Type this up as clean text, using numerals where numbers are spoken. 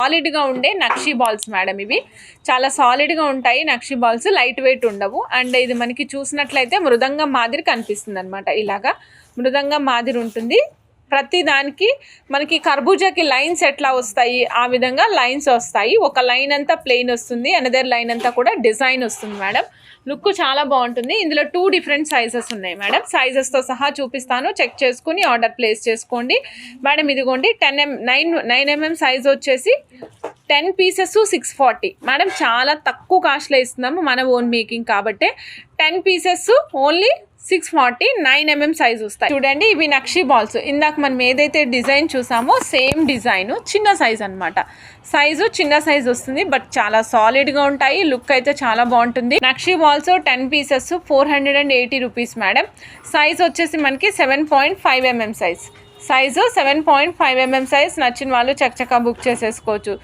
సాలిడ్గా ఉండే nakshi balls madam. ఇవి చాలా సాలిడ్గా ఉంటాయి నక్షీ బాల్స్, లైట్ వెయిట్ ఉండవు. అండ్ ఇది మనకి చూసినట్లయితే మృదంగం మాదిరి కనిపిస్తుంది అనమాట. ఇలాగా మృదంగం మాదిరి ఉంటుంది. ప్రతి దానికి మనకి కర్బూజాకి లైన్స్ ఎట్లా వస్తాయి ఆ విధంగా లైన్స్ వస్తాయి. ఒక లైన్ అంతా ప్లెయిన్ వస్తుంది, అనదర్ లైన్ అంతా కూడా డిజైన్ వస్తుంది మేడం. లుక్ చాలా బాగుంటుంది. ఇందులో 2 డిఫరెంట్ సైజెస్ ఉన్నాయి మేడం. సైజెస్తో సహా చూపిస్తాను, చెక్ చేసుకుని ఆర్డర్ ప్లేస్ చేసుకోండి మేడం. ఇదిగోండి 9mm సైజ్ వచ్చేసి 10 పీసెస్ 640 మేడం. చాలా తక్కువ కాస్ట్లో ఇస్తున్నాము, మన ఓన్ మేకింగ్ కాబట్టి. 10 పీసెస్ ఓన్లీ 640, 9mm సైజ్ వస్తాయి. చూడండి ఇవి నక్షీ బాల్స్. ఇందాక మనం ఏదైతే డిజైన్ చూసామో సేమ్ డిజైన్, చిన్న సైజ్ అనమాట. సైజు చిన్న సైజ్ వస్తుంది, బట్ చాలా సాలిడ్గా ఉంటాయి. లుక్ అయితే చాలా బాగుంటుంది. Nakshi balls 10 pieces 480 rupees madam. Size వచ్చేసి మనకి 7.5mm సైజ్. 7.5mm size. నచ్చిన వాళ్ళు చక్కగా బుక్ చేసేసుకోవచ్చు.